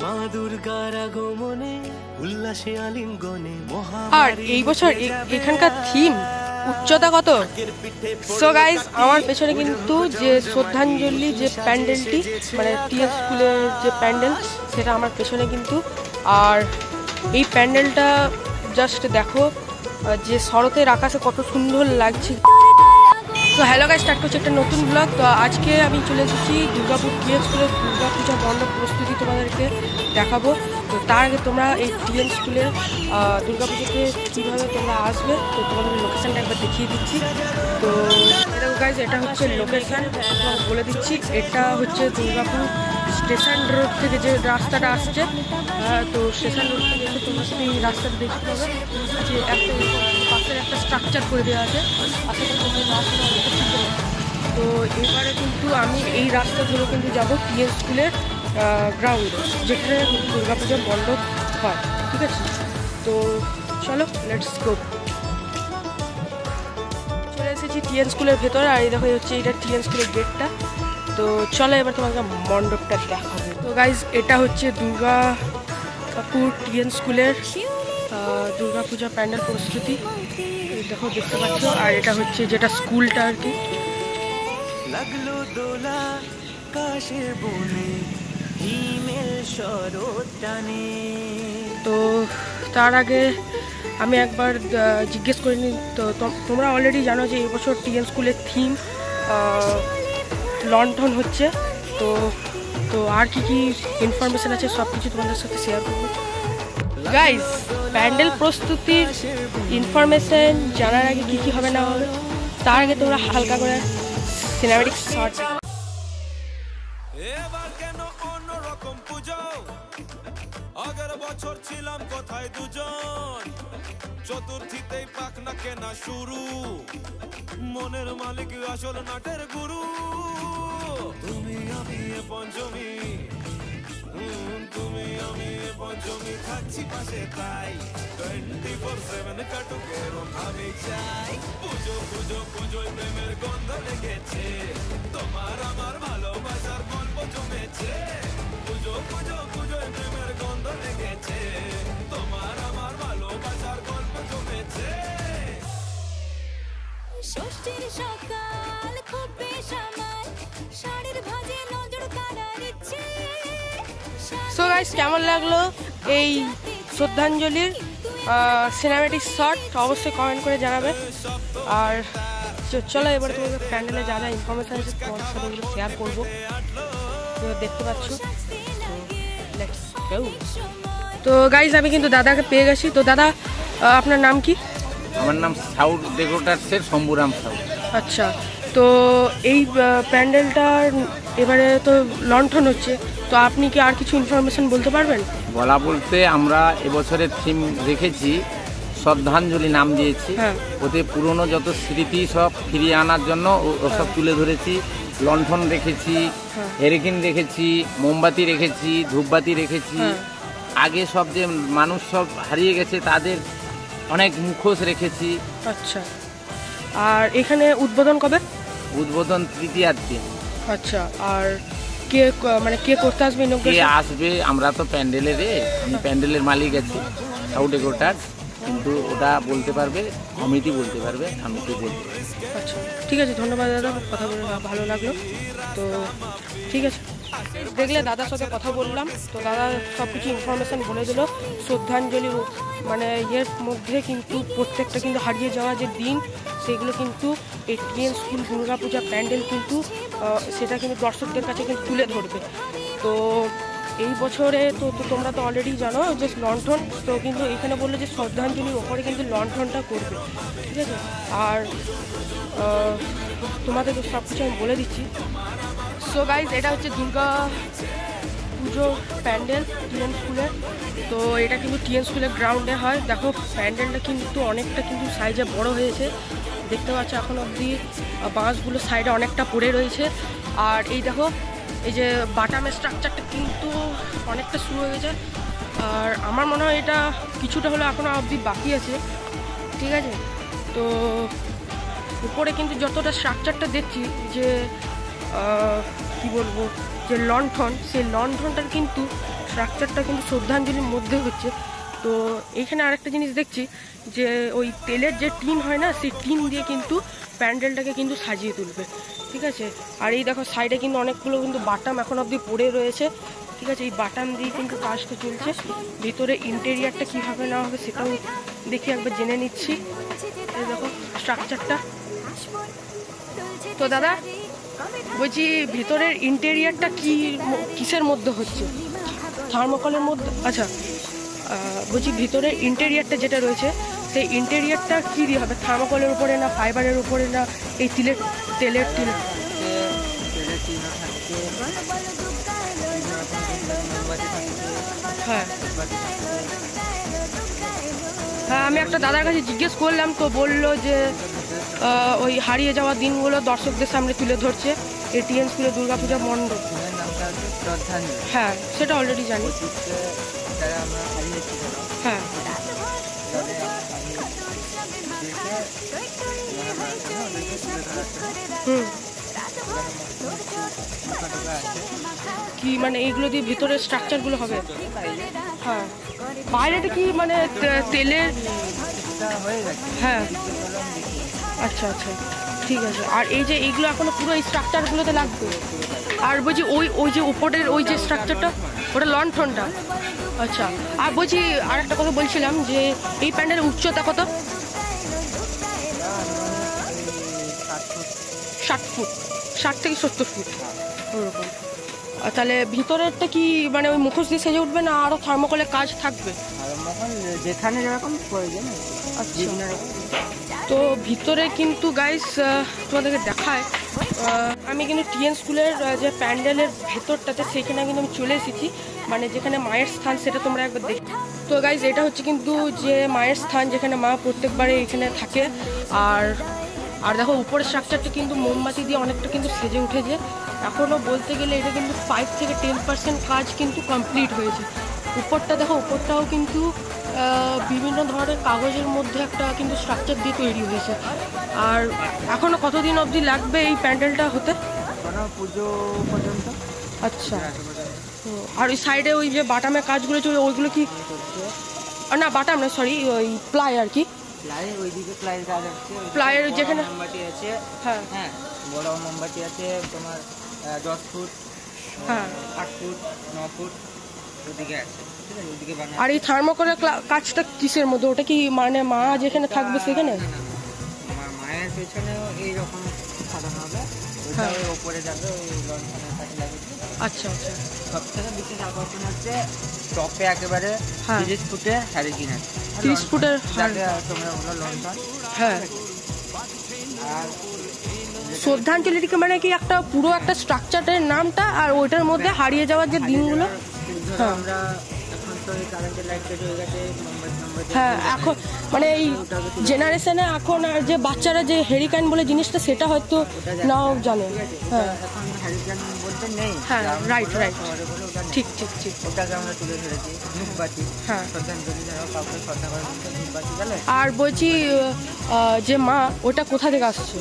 মা দুর্গার আগমনে উল্লাসে আলিঙ্গনে আর এই বছর এখানকার থিম উচ্চতা কত। সো গাইস, আমার পেছনে কিন্তু যে শ্রদ্ধাঞ্জলি যে প্যান্ডেলটি মানে টিএস স্কুলের যে প্যান্ডেল সেটা আমার পেছনে কিন্তু। আর এই প্যান্ডেলটা জাস্ট দেখো যে শরতের আকাশে কত সুন্দর লাগছে। তো হ্যালো গাইস, স্টার্ট করছি একটা নতুন ব্লগ। তো আজকে আমি চলে এসেছি দুর্গাপুর টিএন স্কুলের দুর্গাপূজা মণ্ডপ প্রস্তুতি তোমাদেরকে দেখাবো। তো তার আগে তোমরা এই টিএন স্কুলের দুর্গাপুজোতে কীভাবে তোমরা আসবে তো তোমাদের লোকেশানটা একবার দেখিয়ে দিচ্ছি। তো দেখো গাইস, এটা হচ্ছে লোকেশান, বলে দিচ্ছি। এটা হচ্ছে দুর্গাপুর স্টেশন রোড থেকে যে রাস্তাটা আসছে, তো স্টেশন রোড থেকে এসে তোমরা সেই রাস্তাটা দেখতে পাবে যে একটা পাশের একটা স্ট্রাকচার করে দেওয়া আছে। তো এবারে কিন্তু আমি এই রাস্তা ধরে কিন্তু যাবো টিএন স্কুলের গ্রাউন্ডে, যেখানে দুর্গাপূজার মণ্ডপ হয়। ঠিক আছে, তো চলো লেটস গো। চলে এসেছি টিএন স্কুলের ভেতরে, আর এই দেখো হচ্ছে এটা টিএন স্কুলের গেটটা। তো চলো এবার তোমাকে মণ্ডপটা দেখাবো। তো গাইজ, এটা হচ্ছে দুর্গাপুর টিএন স্কুলের দুর্গাপূজা প্যান্ডেল প্রস্তুতি, দেখো দেখতে পাচ্ছ। আর এটা হচ্ছে যেটা স্কুলটা আর কি। লাগলো দোলা কাশের বনে হিমেল শরৎ টানে। তো তার আগে আমি একবার জিজ্ঞেস করে নিই। তো তোমরা অলরেডি জানো যে এবছর টিএন স্কুলের থিম লন্ঠন হচ্ছে। তো তো আর কি কি ইনফরমেশান আছে সব কিছু তোমাদের সাথে শেয়ার করবো। গাইজ, প্যান্ডেল প্রস্তুতির ইনফরমেশান জানার আগে কী কী হবে না হবে তার আগে তোমরা হালকা করে সিনেম্যাটিক শট। এবার কেন অন্যরকম পুজো, আগের বছর ছিলাম কোথায় দুজন, চতুর্থীতেই পাখনা কেনা শুরু, মনের মালিক আসল নাটের গুরু, তুমি আমি পঞ্চমী, তুমি আমি পঞ্চমী থাকছি পাশে, তাই 24/7 কাটুক এরম আমি চাই। পুজো পুজো পুজোয় প্রেমের গন্ধ লেগেছে, তোমার আমার ভালোবাসার গল্প জমেছে। পুজো পুজো পুজোয় প্রেমের গন্ধ লেগেছে, তোমার আমার ভালোবাসার গল্প জমেছে। ষষ্ঠীর সকাল খুব বেসামাল, শাড়ির ভাঁজে নজর কাড়ার ইচ্ছে। সো গাইস, কেমন লাগলো এই শ্রদ্ধাঞ্জলির সিনেম্যাটিক শট অবশ্যই কমেন্ট করে জানাবে। আর চলো এবার তোমাদের প্যান্ডেলে যা যা ইনফরমেশান আছে তোমাদের সাথে ওগুলো শেয়ার করবো, দেখতে পাচ্ছ। তো গাইস, আমি কিন্তু দাদাকে পেয়ে গেছি। তো দাদা, আপনার নাম কি? আমার নাম সাউথ ডেকোরেটার্সের শম্ভুরাম সাউ। আচ্ছা, তো এই প্যান্ডেলটার এবারে তো লন্ঠন হচ্ছে, তো আপনি কি আর কিছু ইনফরমেশন বলতে পারবেন? বলা বলতে আমরা এবছরের থিম রেখেছি শ্রদ্ধাঞ্জলি নাম দিয়েছি। ওতে পুরনো যত স্মৃতি সব ফিরিয়ে আনার জন্য ওসব তুলে ধরেছি। লণ্ঠন রেখেছি, হেরিকেন রেখেছি, মোমবাতি রেখেছি, ধূপবাতি রেখেছি। আগে সব যে মানুষ সব হারিয়ে গেছে তাদের অনেক মুখোশ রেখেছি। আচ্ছা, আর এখানে উদ্বোধন কবে? উদ্বোধন তৃতীয়ার দিন। আচ্ছা, আর কে মানে কে করতে আসবে? কে আসবে? আমরা তো প্যান্ডেলের আমি প্যান্ডেলের মালিক আছি, সাউথ ডেকোরেটার্স, কিন্তু ওটা বলতে পারবে কমিটি, বলতে পারবে, আমি তো বলতে পারবো। আচ্ছা, ঠিক আছে, ধন্যবাদ দাদা, কথা বলে ভালো লাগলো। তো ঠিক আছে, দেখলে দাদার সাথে কথা বললাম, তো দাদা সব কিছু ইনফরমেশান বলে দিল। শ্রদ্ধাঞ্জলি মানে এর মধ্যে কিন্তু প্রত্যেকটা কিন্তু হারিয়ে যাওয়া যে দিন সেগুলো কিন্তু এই টিএন স্কুল দুর্গাপূজা প্যান্ডেল কিন্তু সেটা কিন্তু দর্শকদের কাছে কিন্তু তুলে ধরবে। তো এই বছরে তো তোমরা তো অলরেডি জানো যে লণ্ঠন, তো কিন্তু এখানে বললো যে শ্রদ্ধাঞ্জলির ওপরে কিন্তু লণ্ঠনটা করবে। ঠিক আছে, আর তোমাদেরকে সব কিছু আমি বলে দিচ্ছি। সো গাইজ, এটা হচ্ছে দুর্গা পুজো প্যান্ডেল টিএন স্কুলের। তো এটা কিন্তু টিএন স্কুলের গ্রাউন্ডে হয়। দেখো প্যান্ডেলটা কিন্তু অনেকটা কিন্তু সাইজে বড় হয়েছে, দেখতে পাচ্ছ। এখন অবধি বাঁশগুলো সাইডে অনেকটা পড়ে রয়েছে। আর এই দেখো এই যে বাটামের স্ট্রাকচারটা কিন্তু অনেকটা শুরু হয়ে গেছে। আর আমার মনে হয় এটা কিছুটা হলো এখনও অবধি বাকি আছে। ঠিক আছে, তো উপরে কিন্তু যতটা স্ট্রাকচারটা দেখছি যে কি বলবো যে লণ্ঠন, সেই লণ্ঠনটার কিন্তু স্ট্রাকচারটা কিন্তু শ্রদ্ধাঞ্জলির মধ্যে হচ্ছে। তো এইখানে আরেকটা জিনিস দেখছি যে ওই তেলের যে টিন হয় না, সেই টিন দিয়ে কিন্তু প্যান্ডেলটাকে কিন্তু সাজিয়ে তুলবে, ঠিক আছে। আর এই দেখো সাইডে কিন্তু অনেকগুলো কিন্তু বাটাম এখন অবধি পড়ে রয়েছে, ঠিক আছে। এই বাটাম দিয়ে কিন্তু কাজটা চলছে। ভিতরে ইন্টেরিয়ারটা কীভাবে নেওয়া হবে সেটাও দেখি, একবার জেনে নিচ্ছি। এই দেখো স্ট্রাকচারটা। তো দাদা বলছি ভিতরের ইন্টেরিয়ারটা কিসের মধ্যে হচ্ছে? থার্মোকলের মধ্যে? আচ্ছা, বলছি ভিতরের ইন্টেরিয়ারটা যেটা রয়েছে সেই ইন্টেরিয়ারটা কী দিয়ে হবে? থার্মোকলের উপরে না ফাইবারের উপরে না এই তেলের টিন? হ্যাঁ হ্যাঁ, আমি একটা দাদার কাছে জিজ্ঞেস করলাম, তো বললো যে ওই হারিয়ে যাওয়া দিনগুলো দর্শকদের সামনে তুলে ধরছে এটিএন স্কুলে দুর্গাপূজা মণ্ডপ। হ্যাঁ সেটা অলরেডি জানি। হ্যাঁ কি মানে এইগুলো দিয়ে ভিতরে স্ট্রাকচারগুলো হবে? হ্যাঁ বাইরেটা কি মানে তেলের? হ্যাঁ আচ্ছা আচ্ছা ঠিক আছে। আর এই যে এইগুলো এখনো পুরো এই স্ট্রাকচারগুলোতে লাগবে। আর বলছি ওই যে উপরের ওই যে স্ট্রাকচারটা, ওটা লণ্ঠনটা? আচ্ছা। আর বলছি আর একটা কথা বলছিলাম যে এই প্যান্ডেলের উচ্চতা কত? 60 ফুট, 60 থেকে 70 ফুট ওরকম। তাহলে ভিতরেরটা কি মানে ওই মুখোশ দিয়ে সেজে উঠবে না আরও থার্মোকলের কাজ থাকবে? যেখানে যেরকম প্রয়োজন। আচ্ছা। তো ভিতরে কিন্তু গাইস তোমাদেরকে দেখায়, আমি কিন্তু টিএন স্কুলের যে প্যান্ডেলের ভেতরটাতে সেখানে কিন্তু আমি চলে এসেছি, মানে যেখানে মায়ের স্থান সেটা তোমরা একবার দেখ। তো গাইস এটা হচ্ছে কিন্তু যে মায়ের স্থান, যেখানে মা প্রত্যেকবারে এখানে থাকে। আর দেখো উপরের স্ট্রাকচারটা কিন্তু মোমবাতি দিয়ে অনেকটা কিন্তু সেজে উঠেছে। এখনও বলতে গেলে এটা কিন্তু 5 থেকে 10% কাজ কিন্তু কমপ্লিট হয়েছে। উপরটা দেখো, উপরটাও কিন্তু বিভিন্ন ধরনের কাগজের মধ্যে একটা কিন্তু স্ট্রাকচার দিয়ে তৈরি হয়েছে। আর এখনও কতদিন অবধি লাগবে এই প্যান্ডেলটা হতে? পুজো পর্যন্ত। আচ্ছা। আর ওই সাইডে ওই যে বাটামের কাজগুলো চলে, ওইগুলো কি? না বাটাম না, সরি, ওই প্লাই আর কি। প্লাইয়ের যেখানে মোমবাতি আছে। হ্যাঁ হ্যাঁ, বড় মোমবাতি আছে তোমার 10 ফুট, হ্যাঁ 8 ফুট, 9 ফুট ওদিকে আছে। আর এই থার্মোকলের কাজটা কিসের মধ্যে? ওটা কি মানে মা যেখানে থাকবে সেখানে? মায়ের পেছনেও এইরকম সাজানো হবে, ওইটা ওপরে যাবে ওই লণ্ঠনের কাছে লাগবে। আচ্ছা আচ্ছা। সব থেকে বিশেষ আকর্ষণ হচ্ছে টপে একেবারে 30 ফুটে 3.5 আছে। 30 ফুটের তোমরা ওগুলো লণ্ঠন। হ্যাঁ। আর শ্রদ্ধাঞ্জলিটিকে মানে কি একটা পুরো একটা স্ট্রাকচারের নামটা, আর ওইটার মধ্যে হারিয়ে যাওয়ার যে দিনগুলো। আমরা এখন তো এই কারেন্টের লাইট হয়ে গেছে, হ্যাঁ এখন মানে এই জেনারেশনে এখন আর যে বাচ্চারা যে হেরিকেন বলে জিনিসটা সেটা হয়তো নাও জানে। হ্যাঁ এখন হেরিকেন বলতে নেই। হ্যাঁ রাইট রাইট, ঠিক ঠিক ঠিক। ওটাকে আমরা তুলে ধরেছি ধূপবাতি। হ্যাঁ শ্রদ্ধাঞ্জলি যারা কাউকে শ্রদ্ধা করার জন্য ধূপবাতি জ্বালে। আর বলছি যে মা ওটা কোথা থেকে আসছে?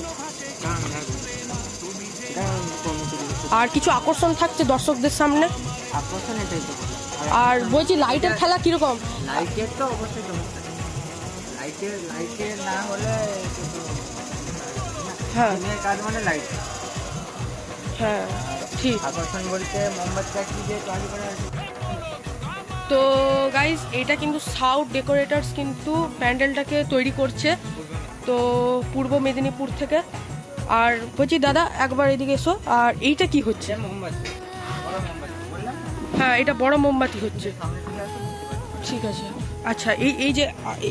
আর কিছু আকর্ষণ থাকছে দর্শকদের সামনে? আকর্ষণ এটাই তো। আর বলছি লাইটের খেলা কিরকম? লাইটের তো অবশ্যই চমৎকার। লাইটের না হলে হ্যাঁ কাজ মানে লাইট। হ্যাঁ ঠিক। আকর্ষণ বলতে মোমবাতিটা কি দিয়ে তৈরি করা আছে। তো গাইজ এটা কিন্তু সাউথ ডেকোরেটার্স কিন্তু প্যান্ডেলটাকে তৈরি করছে, তো পূর্ব মেদিনীপুর থেকে। আর বলছি দাদা একবার এদিকে এসো। আর এইটা কি হচ্ছে? মোমবাতি, বড় মোমবাতি বললাম। হ্যাঁ এটা বড় মোমবাতি হচ্ছে। ঠিক আছে। আচ্ছা এই যে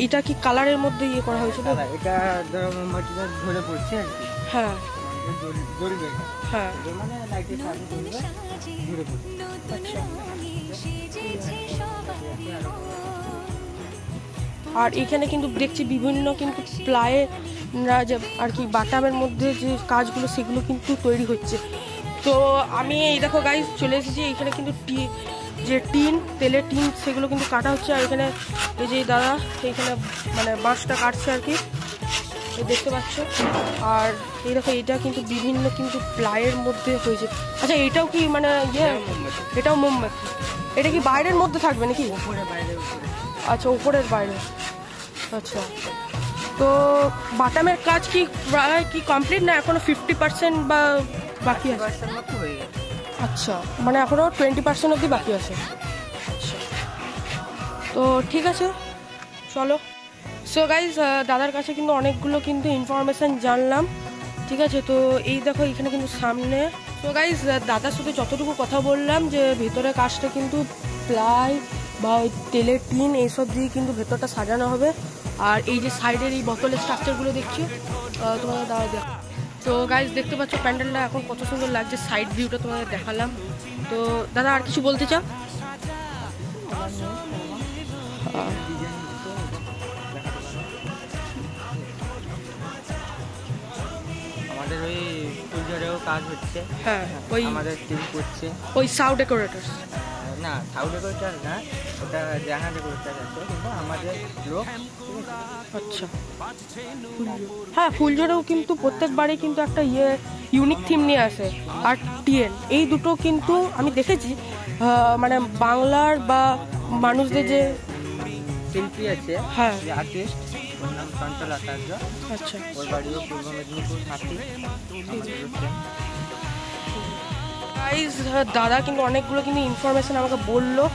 এটা কি কালারের মধ্যে ইয়ে করা হয়েছে? এটা ধরো মোমবাতিটা ধরে পড়ছে আর কি। হ্যাঁ জ্বলবে। হ্যাঁ মানে লাইটের সাথে জ্বলবে, ধরে পড়ছে। আচ্ছা। আর এখানে কিন্তু দেখছি বিভিন্ন কিন্তু প্লাইয়ের যে আর কি বাটামের মধ্যে যে কাজগুলো সেগুলো কিন্তু তৈরি হচ্ছে। তো আমি এই দেখো গাইজ চলে এসেছি এখানে কিন্তু যে টিন, তেলের টিন সেগুলো কিন্তু কাটা হচ্ছে। আর এখানে এই যে দাদা এইখানে মানে বাঁশটা কাটছে আর কি। এই দেখতে পাচ্ছ। আর এই দেখো এটা কিন্তু বিভিন্ন কিন্তু প্লাইয়ের মধ্যে হয়েছে। আচ্ছা এটাও কি মানে ইয়ে, এটাও মোমবাতি, এটা কি বাইরের মধ্যে থাকবে নাকি? উপরে বাইরে উপরে। আচ্ছা উপরের বাইরে। আচ্ছা তো বাটামের কাজ কি প্রায় কি কমপ্লিট না এখনো 50% বা বাকি আছে? 50% মতো হয়ে গেছে। আচ্ছা মানে এখনো 20% অবধি বাকি আছে। আচ্ছা তো ঠিক আছে চলো। সো গাইজ দাদার কাছে কিন্তু অনেকগুলো কিন্তু ইনফরমেশান জানলাম, ঠিক আছে। তো এই দেখো এখানে কিন্তু সামনে। সো গাইজ দাদার সাথে যতটুকু কথা বললাম যে ভেতরের কাজটা কিন্তু প্লাই বা ওই তেলের টিন এইসব দিয়ে কিন্তু ভেতরটা সাজানো হবে। আর এই যে সাইডের এই বোতলের স্ট্রাকচারগুলো দেখছি তোমাদের দাদা দেখ। তো গাইজ দেখতে পাচ্ছ প্যান্ডেলটা এখন কত সুন্দর লাগছে, সাইড ভিউটা তোমাদের দেখালাম। তো দাদা আর কিছু বলতে চাও? আমাদের ওই ফুলঝড়েও কাজ হচ্ছে। হ্যাঁ ওই আমাদের টিম করছে। ওই সাউ ডেকোরেটর না সাউ ডেকোরেটর না, ওটা জাহান ডেকোরেটর আছে, কিন্তু আমাদের লোক। আচ্ছা হ্যাঁ ফুলঝড়েও কিন্তু প্রত্যেকবারই কিন্তু একটা ইউনিক থিম নিয়ে আসে। আর টিএন এই দুটো কিন্তু আমি দেখেছি মানে বাংলার বা মানুষদের যে শিল্পী আছে, হ্যাঁ যে আর্টিস্ট, ওর নাম চঞ্চল আচার্য। আচ্ছা ওর বাড়িও পূর্ব মেদিনীপুর হাতি। গাইজ দাদা কিন্তু অনেকগুলো কিন্তু ইনফরমেশন আমাকে বললো।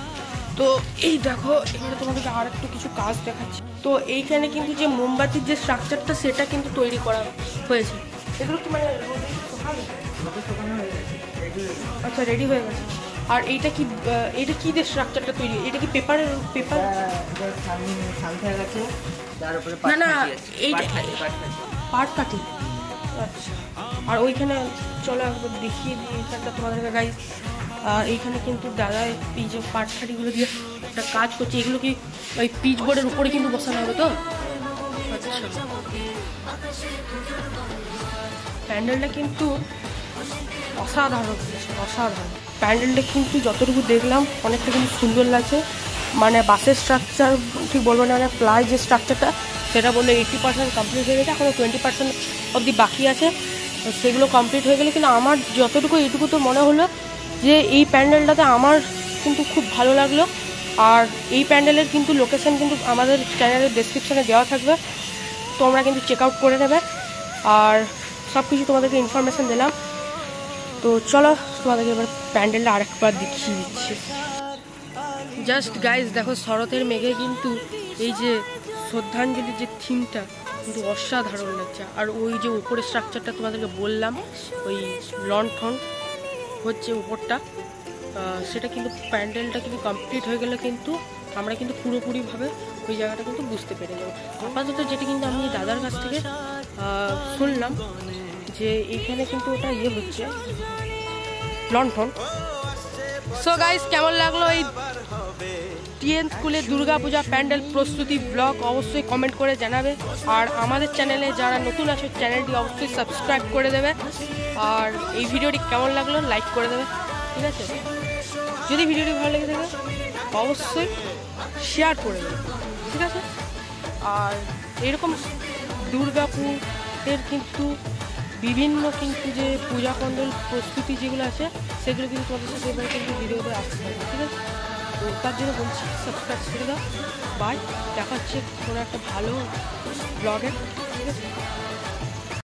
তো এই দেখো এখানে তোমাদেরকে আর একটু কিছু কাজ দেখাচ্ছি। তো এইখানে কিন্তু যে মোমবাতির যে স্ট্রাকচারটা সেটা কিন্তু তৈরি করা হয়েছে। এগুলো কি মানে আচ্ছা রেডি হয়ে গেছে। আর এইটা কি এটা কি দিয়ে স্ট্রাকচারটা তৈরি, এটা কি পেপার সামনে গেছে, তার উপরে না না এইটা পাট কাটি। আচ্ছা আর ওইখানে চলো একবার দেখিয়ে দিই এখানটা তোমাদেরকে গাইজ। এইখানে কিন্তু দাদা এই যে পাটখাটিগুলো দিয়ে একটা কাজ করছে, এগুলো কি ওই পিচ বোর্ডের উপরে কিন্তু বসানো হবে তো? আচ্ছা প্যান্ডেলটা কিন্তু অসাধারণ হয়েছে, অসাধারণ। প্যান্ডেলটা কিন্তু যতটুকু দেখলাম অনেকটা কিন্তু সুন্দর লাগছে। মানে বাসের স্ট্রাকচার ঠিক বলবো না, মানে প্লাই যে স্ট্রাকচারটা সেটা বললে 80% কমপ্লিট হয়ে গেছে, এখনও 20% অবধি বাকি আছে। সেগুলো কমপ্লিট হয়ে গেলে কিন্তু আমার যতটুকু এইটুকু তো মনে হলো যে এই প্যান্ডেলটাতে আমার কিন্তু খুব ভালো লাগলো। আর এই প্যান্ডেলের কিন্তু লোকেশান কিন্তু আমাদের চ্যানেলের ডেসক্রিপশানে দেওয়া থাকবে, তোমরা কিন্তু চেক আউট করে নেবে। আর সব কিছু তোমাদেরকে ইনফরমেশান দিলাম। তো চলো তোমাদেরকে এবার প্যান্ডেলটা আরেকবার দেখিয়ে দিচ্ছি। জাস্ট গাইজ দেখো শরতের মেঘে কিন্তু এই যে শ্রদ্ধাঞ্জলির যে থিমটা কিন্তু অসাধারণ লাগছে। আর ওই যে উপরের স্ট্রাকচারটা তোমাদেরকে বললাম, ওই লণ্ঠন হচ্ছে উপরটা, সেটা কিন্তু প্যান্ডেলটা কিন্তু কমপ্লিট হয়ে গেলে কিন্তু আমরা কিন্তু পুরোপুরিভাবে ওই জায়গাটা কিন্তু বুঝতে পেরে যাবো। আপাতত যেটা কিন্তু আমি দাদার কাছ থেকে শুনলাম যে এইখানে কিন্তু ওটা হচ্ছে লণ্ঠন। সো গাইস কেমন লাগলো এই টিএন স্কুলে দুর্গাপূজা প্যান্ডেল প্রস্তুতি ব্লগ অবশ্যই কমেন্ট করে জানাবে। আর আমাদের চ্যানেলে যারা নতুন আছে চ্যানেলটি অবশ্যই সাবস্ক্রাইব করে দেবে। আর এই ভিডিওটি কেমন লাগলো লাইক করে দেবে, ঠিক আছে। যদি ভিডিওটি ভালো লেগে থাকে অবশ্যই শেয়ার করে দেবে, ঠিক আছে। আর এরকম দুর্গাপুরের কিন্তু বিভিন্ন কিন্তু যে পূজা প্যান্ডেল প্রস্তুতি যেগুলো আছে সেগুলো কিন্তু তোমাদের সাথে এবার কিন্তু ভিডিওতে আসতে হবে, ঠিক আছে। তো তার জন্য বলছি সাবস্ক্রাইব করে দাও। বাই, দেখা হচ্ছে কোনো একটা ভালো ব্লগে, ঠিক আছে।